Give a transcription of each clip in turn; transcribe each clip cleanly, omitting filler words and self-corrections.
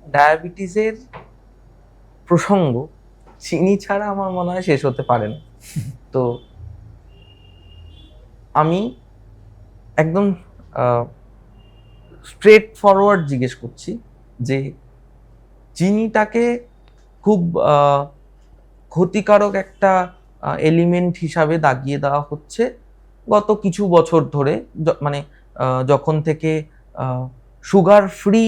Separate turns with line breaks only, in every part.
ডায়াবেটিসের প্রসঙ্গ চিনি ছাড়া আমার মনে হয় শেষ হতে পারে না। তো আমি একদম স্ট্রেট ফরওয়ার্ড জিজ্ঞেস করছি যে চিনিটাকে খুব ক্ষতিকারক একটা এলিমেন্ট হিসাবে দাগিয়ে দেওয়া হচ্ছে গত কিছু বছর ধরে, মানে যখন থেকে সুগার ফ্রি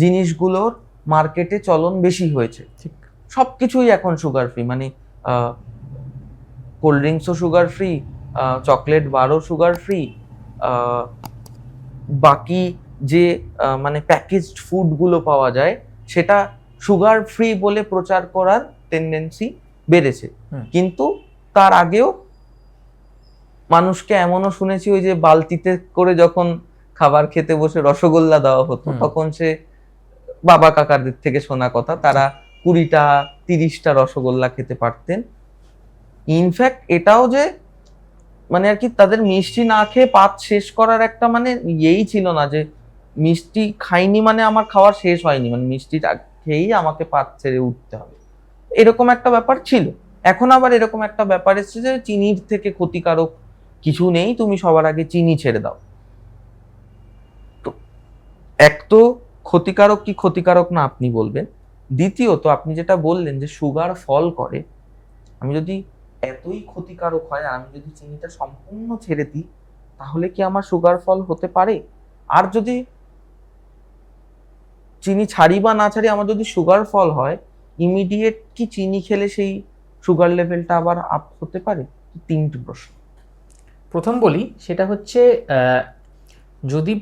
জিনিসগুলোর মার্কেটে চলন বেশি হয়েছে।
ঠিক,
সবকিছুই এখন সুগার ফ্রি, মানে কোল্ড ড্রিঙ্কসও সুগার ফ্রি, চকলেট বারও সুগার ফ্রি, বাকি যে মানে প্যাকেজড ফুডগুলো পাওয়া যায় সেটা সুগার ফ্রি বলে প্রচার করার টেন্ডেন্সি বেড়েছে। কিন্তু তার আগেও মানুষকে এমনও শুনেছি ওই যে বালতিতে করে যখন খাবার খেতে বসে রসগোল্লা দেওয়া হতো, তখন সে বাবা কাকাদের থেকে শোনা কথা, তারা 20টা 30টা রসগোল্লা খেতে পারতেন। ইনফ্যাক্ট এটাও যে মানে আর কি তাদের মিষ্টি না খেয়ে পাত শেষ করার একটা মানে ইয়েই ছিল না যে মিষ্টি খাইনি মানে আমার খাওয়া শেষ হয়নি, মানে মিষ্টিটা খেয়েই আমাকে পাত ছেড়ে উঠতে হবে, এরকম একটা ব্যাপার ছিল। এখন আবার এরকম একটা ব্যাপার এসেছে যে চিনির থেকে ক্ষতিকারক কিছু নেই, তুমি সবার আগে চিনি ছেড়ে দাও। তো এক তো ক্ষতিকারক কি ক্ষতিকারক না আপনি বলবেন, দ্বিতীয়ত আপনি যেটা বললেন যে সুগার ফল করে, আমি যদি এতই ক্ষতিকারক হয় আর আমি যদি চিনিটা সম্পূর্ণ ছেড়ে দিই তাহলে কি আমার সুগার ফল হতে পারে? আর যদি চিনি ছাড়ি বা না ছাড়ি আমার যদি সুগার ফল হয়, ইমিডিয়েট কি চিনি খেলে সেই সুগার লেভেলটা আবার আপ হতে পারে? তিনটি প্রশ্ন।
প্রথম বলি সেটা হচ্ছে যদি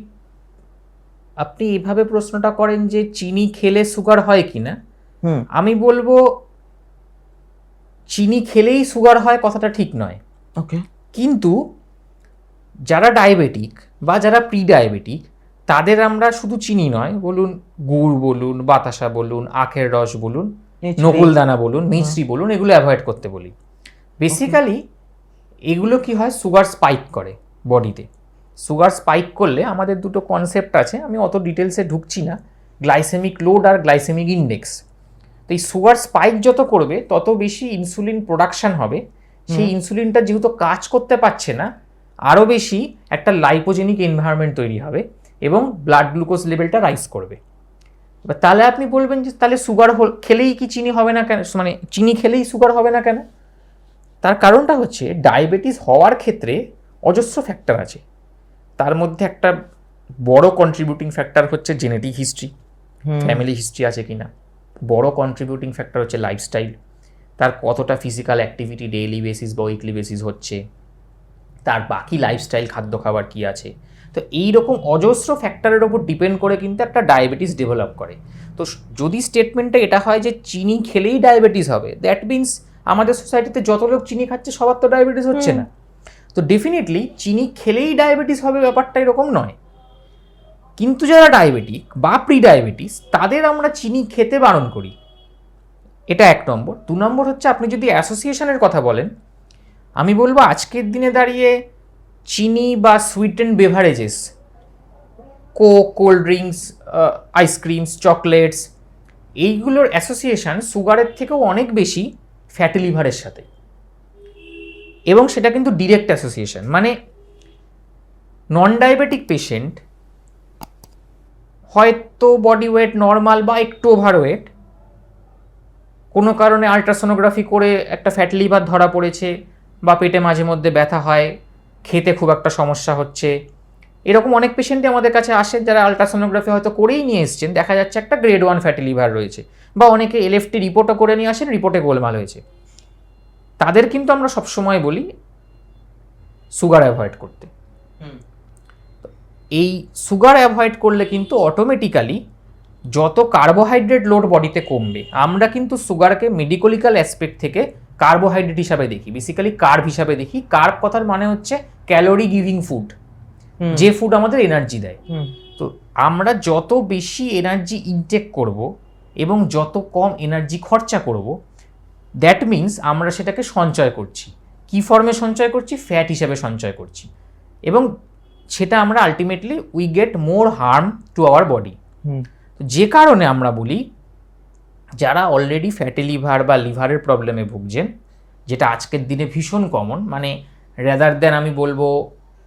আপনি এইভাবে প্রশ্নটা করেন যে চিনি খেলে সুগার হয় কিনা, আমি বলবো চিনি খেলেই সুগার হয় কথাটা ঠিক নয়।
ওকে।
কিন্তু যারা ডায়াবেটিক বা যারা প্রি ডায়াবেটিক তাদের আমরা শুধু চিনি নয়, বলুন গুড় বলুন, বাতাসা বলুন, আখের রস বলুন, নকুলদানা বলুন, মিশ্রি বলুন, এগুলো অ্যাভয়েড করতে বলি। বেসিক্যালি এগুলো কি হয়, সুগার স্পাইক করে বডিতে। সুগার স্পাইক করলে আমাদের দুটো কনসেপ্ট আছে, আমি অত ডিটেলসে ঢুকছি না, গ্লাইসেমিক লোড আর গ্লাইসেমিক ইন্ডেক্স। তো এই সুগার স্পাইক যত করবে তত বেশি ইনসুলিন প্রোডাকশন হবে, সেই ইনসুলিনটা যেহেতু কাজ করতে পারছে না, আরও বেশি একটা লাইপোজেনিক এনভায়রনমেন্ট তৈরি হবে এবং ব্লাড গ্লুকোজ লেভেলটা রাইজ করবে। এবার তাহলে আপনি বলবেন যে তাহলে সুগার খেলেই কি চিনি হবে না কেন, মানে চিনি খেলেই সুগার হবে না কেন? তার কারণটা হচ্ছে ডায়াবেটিস হওয়ার ক্ষেত্রে অজস্র ফ্যাক্টর আছে। তার মধ্যে একটা বড় কন্ট্রিবিউটিং ফ্যাক্টর হচ্ছে জেনেটিক হিস্ট্রি, ফ্যামিলি হিস্ট্রি আছে কিনা। বড় কন্ট্রিবিউটিং ফ্যাক্টর হচ্ছে লাইফস্টাইল, তার কতটা ফিজিক্যাল অ্যাক্টিভিটি ডেইলি বেসিস বা উইকলি বেসিস হচ্ছে, তার বাকি লাইফস্টাইল খাদ্য খাবার কী আছে। তো এইরকম অজস্র ফ্যাক্টরের ওপর ডিপেন্ড করে কিন্তু একটা ডায়াবেটিস ডেভেলপ করে। তো যদি স্টেটমেন্টটা এটা হয় যে চিনি খেলেই ডায়াবেটিস হবে, দ্যাট মিনস আমাদের সোসাইটিতে যত লোক চিনি খাচ্ছে সবার তো ডায়াবেটিস হচ্ছে না। তো ডেফিনেটলি চিনি খেলেই ডায়াবেটিস হবে ব্যাপারটা এরকম নয়। কিন্তু যারা ডায়াবেটিক বা প্রি ডায়াবেটিস তাদের আমরা চিনি খেতে বারণ করি, এটা 1 নম্বর। 2 নম্বর হচ্ছে আপনি যদি অ্যাসোসিয়েশনের কথা বলেন, আমি বলবো আজকের দিনে দাঁড়িয়ে চিনি বা sweetened beverages, Coke, cold drinks, ice creams, chocolates, এইগুলোর অ্যাসোসিয়েশন সুগারের থেকেও অনেক বেশি ফ্যাটি লিভারের সাথে, এবং সেটা কিন্তু ডিরেক্ট অ্যাসোসিয়েশন। মানে নন ডায়াবেটিক পেশেন্ট হয়তো বডি ওয়েট নর্মাল বা একটু ওভারওয়েট, কোনো কারণে আলট্রাসোনোগ্রাফি করে একটা ফ্যাটি লিভার ধরা পড়েছে বা পেটে মাঝে মধ্যে ব্যথা হয়, খেতে খুব একটা সমস্যা হচ্ছে, এরকম অনেক পেশেন্টই আমাদের কাছে আসেন যারা আলট্রাসোনোগ্রাফি হয়তো করেই নিয়ে এসছেন, দেখা যাচ্ছে একটা গ্রেড 1 ফ্যাটি লিভার রয়েছে, বা অনেকে এলএফটি রিপোর্টও করে নিয়ে আসেন, রিপোর্টে গোলমাল হয়েছে। তাদের কিন্তু আমরা সবসময় বলি সুগার অ্যাভয়েড করতে। এই সুগার অ্যাভয়েড করলে কিন্তু অটোমেটিক্যালি যত কার্বোহাইড্রেট লোড বডিতে কমবে, আমরা কিন্তু সুগারকে মেডিকোলিক্যাল অ্যাসপেক্ট থেকে কার্বোহাইড্রেট হিসাবে দেখি, বেসিক্যালি কার্ব হিসাবে দেখি। কার্ব কথার মানে হচ্ছে ক্যালোরি গিভিং ফুড, যে ফুড আমাদের এনার্জি দেয়। তো আমরা যত বেশি এনার্জি ইনটেক করব এবং যত কম এনার্জি খরচা করব, দ্যাট মিনস আমরা সেটাকে সঞ্চয় করছি। কি ফর্মে সঞ্চয় করছি? ফ্যাট হিসাবে সঞ্চয় করছি, এবং সেটা আমরা ultimately we get more harm to our body. যে কারণে আমরা বলি যারা অলরেডি ফ্যাটি লিভার বা লিভারের প্রবলেমে ভুগছেন, যেটা আজকের দিনে ভীষণ কমন, মানে রেদার দেন আমি বলবো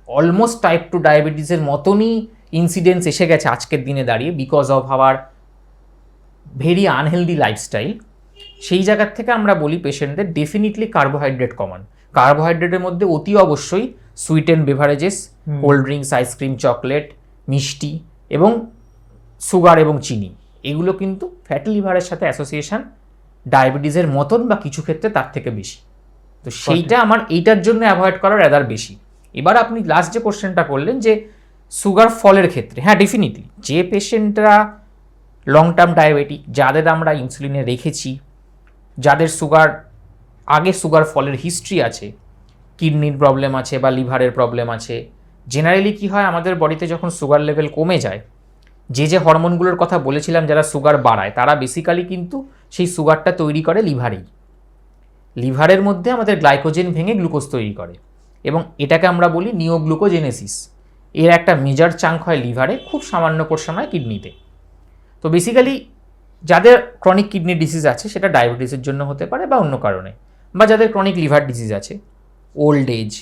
অলমোস্ট টাইপ 2 ডায়াবেটিসের মতনই ইনসিডেন্স এসে গেছে আজকের দিনে দাঁড়িয়ে because of our very unhealthy lifestyle, সেই জায়গার থেকে আমরা বলি পেশেন্টদের ডেফিনেটলি কার্বোহাইড্রেট কমান। কার্বোহাইড্রেটের মধ্যে অতি অবশ্যই sweeten beverages, cold drinks, ice cream, chocolate, মিষ্টি এবং সুগার এবং চিনি, এগুলো কিন্তু ফ্যাটি লিভারের সাথে অ্যাসোসিয়েশন ডায়াবেটিসের মতন বা কিছু ক্ষেত্রে তার থেকে বেশি। তো সেইটা আমার এইটার জন্য অ্যাভয়েড করার রেদার বেশি। এবার আপনি লাস্ট যে কোশ্চেনটা করলেন যে সুগার ফলের ক্ষেত্রে, হ্যাঁ ডেফিনেটলি যে পেশেন্টরা লং টার্ম ডায়াবেটিক, যাদের আমরা ইনসুলিনে রেখেছি, যাদের সুগার ফলের হিস্ট্রি আছে, কিডনির প্রবলেম আছে বা লিভারের প্রবলেম আছে, জেনারেলি কি হয় আমাদের বডিতে যখন সুগার লেভেল কমে যায়, যে হরমোনগুলোর কথা বলেছিলাম যারা সুগার বাড়ায়, তারা বেসিক্যালি কিন্তু সেই সুগারটা তৈরি করে লিভারেই। লিভারের মধ্যে আমাদের গ্লাইকোজেন ভেঙে গ্লুকোজ তৈরি করে এবং এটাকে আমরা বলি নিওগ্লুকোজেনেসিস। এর একটা মেজর চাঙ্ক হয় লিভারে, খুব সামান্য পোর্শন হয় কিডনিতে। তো বেসিক্যালি যাদের ক্রনিক কিডনি ডিজিজ আছে সেটা ডায়াবেটিসের জন্য হতে পারে বা অন্য কারণে, বা যাদের ক্রনিক লিভার ডিজিজ আছে, ওল্ড এজ,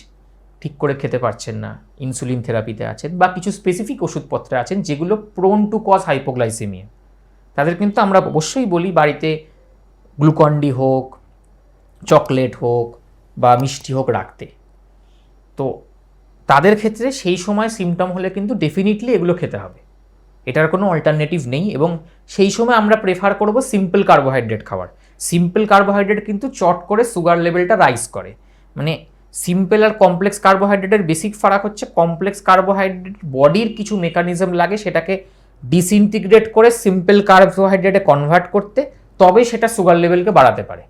ঠিক করে খেতে পারছেন না, ইনসুলিন থেরাপিতে আছেন বা কিছু স্পেসিফিক ওষুধপত্রে আছেন যেগুলো প্রোন টু কজ হাইপোগ্লাইসেমিয়া, তাদের কিন্তু আমরা অবশ্যই বলি বাড়িতে গ্লুকন্ডি হোক, চকলেট হোক বা মিষ্টি হোক রাখতে। তো তাদের ক্ষেত্রে সেই সময় সিমটম হলে কিন্তু ডেফিনেটলি এগুলো খেতে হবে, এটার কোনো অল্টারনেটিভ নেই। এবং সেই সময় আমরা প্রেফার করব সিম্পল কার্বোহাইড্রেট খাওয়ার। সিম্পল কার্বোহাইড্রেট কিন্তু চট করে সুগার লেভেলটা রাইজ করে। মানে সিম্পল আর কমপ্লেক্স কার্বোহাইড্রেটের বেসিক ফারাক হচ্ছে কমপ্লেক্স কার্বোহাইড্রেট বডির কিছু মেকানিজম লাগে সেটাকে ডিসইন্টিগ্রেট করে সিম্পল কার্বোহাইড্রেটে কনভার্ট করতে, তবে সেটা সুগার লেভেলকে বাড়াতে পারে।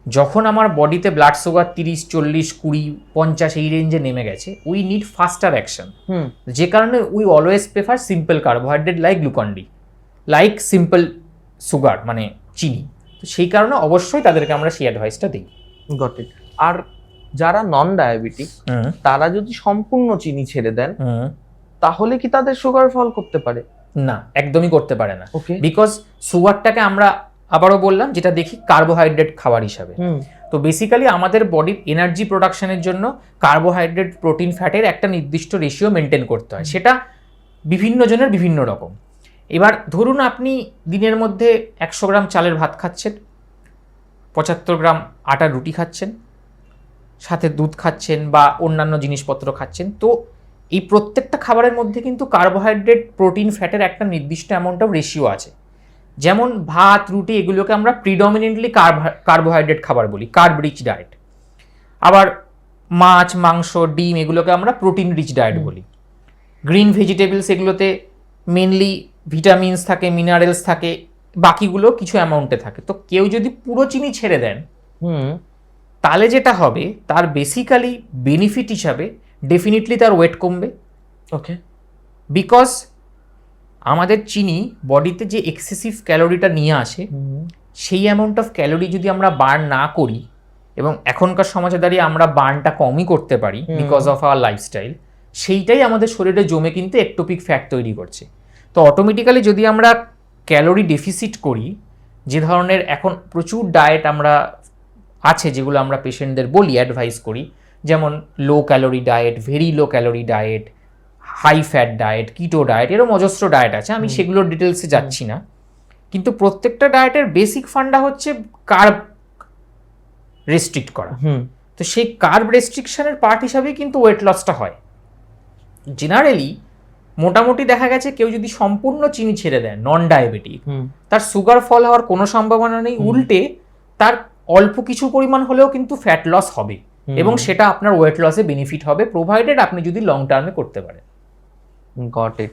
যখন আমার বডিতে ব্লাড সুগার 30, 40, 20, 50 এই রেঞ্জে নেমে গেছে, উই নিড ফাস্টার অ্যাকশন। যে কারণে we always prefer simple carbohydrate like Glucon-D, like simple sugar মানে চিনি। তো সেই কারণে অবশ্যই তাদেরকে আমরা সেই অ্যাডভাইসটা দিই।
Got it. আর যারা নন ডায়াবেটিক তারা যদি সম্পূর্ণ চিনি ছেড়ে দেন তাহলে কি তাদের সুগার ফল করতে পারে?
না, একদমই করতে পারে না।
ওকে।
বিকজ সুগারটাকে আমরা আবারও বললাম যেটা দেখি কার্বোহাইড্রেট খাবার হিসাবে। তো বেসিক্যালি আমাদের বডির এনার্জি প্রোডাকশনের জন্য কার্বোহাইড্রেট, প্রোটিন, ফ্যাটের একটা নির্দিষ্ট রেশিও মেনটেন করতে হয়, সেটা বিভিন্ন জনের বিভিন্ন রকম। এবার ধরুন আপনি দিনের মধ্যে 100 গ্রাম চালের ভাত খাচ্ছেন, 75 গ্রাম আটার রুটি খাচ্ছেন, সাথে দুধ খাচ্ছেন বা অন্যান্য জিনিসপত্র খাচ্ছেন। তো এই প্রত্যেকটা খাবারের মধ্যে কিন্তু কার্বোহাইড্রেট, প্রোটিন, ফ্যাটের একটা নির্দিষ্ট অ্যামাউন্ট অফ রেশিও আছে। যেমন ভাত, রুটি এগুলোকে আমরা প্রিডমিনেন্টলি কার্বোহাইড্রেট খাবার বলি, কার্ব রিচ ডায়েট। আবার মাছ, মাংস, ডিম এগুলোকে আমরা প্রোটিন রিচ ডায়েট বলি। গ্রিন ভেজিটেবলস এগুলোতে মেনলি ভিটামিনস থাকে, মিনারেলস থাকে, বাকিগুলো কিছু অ্যামাউন্টে থাকে। তো কেউ যদি পুরো চিনি ছেড়ে দেন তাহলে যেটা হবে তার বেসিক্যালি বেনিফিট হিসাবে ডেফিনেটলি তার ওয়েট কমবে।
ওকে।
বিকজ আমাদের চিনি বডিতে যে এক্সেসিভ ক্যালোরিটা নিয়ে আসে, সেই অ্যামাউন্ট অফ ক্যালোরি যদি আমরা বার্ন না করি, এবং এখনকার সমাজে দাঁড়িয়ে আমরা বার্নটা কমই করতে পারি বিকজ অফ আওয়ার লাইফস্টাইল, সেইটাই আমাদের শরীরে জমে কিন্তু একটোপিক ফ্যাট তৈরি করছে। তো অটোমেটিক্যালি যদি আমরা ক্যালোরি ডেফিসিট করি, যে ধরনের এখন প্রচুর ডায়েট আমরা আছে যেগুলো আমরা পেশেন্টদের বলি, অ্যাডভাইস করি, যেমন low calorie diet, very low calorie diet, high fat diet, keto diet, এরকম অজস্র ডায়েট আছে, আমি সেগুলোর ডিটেলসে যাচ্ছি না। কিন্তু প্রত্যেকটা ডায়েটের বেসিক ফান্ডা হচ্ছে কার্ব রেস্ট্রিক্ট করা। তো সেই কার্ব রেস্ট্রিকশনের পার্ট হিসাবেই কিন্তু ওয়েট লসটা হয়। জেনারেলি মোটামুটি দেখা গেছে কেউ যদি সম্পূর্ণ চিনি ছেড়ে দেয়, নন ডায়াবেটিক, তার সুগার ফল হওয়ার কোনো সম্ভাবনা নেই, উল্টে তার অল্প কিছু পরিমাণ হলেও কিন্তু ফ্যাট লস হবে এবং সেটা আপনার ওয়েট লসে বেনিফিট হবে, প্রোভাইডেড আপনি যদি লং টার্মে করতে পারেন।
Got it.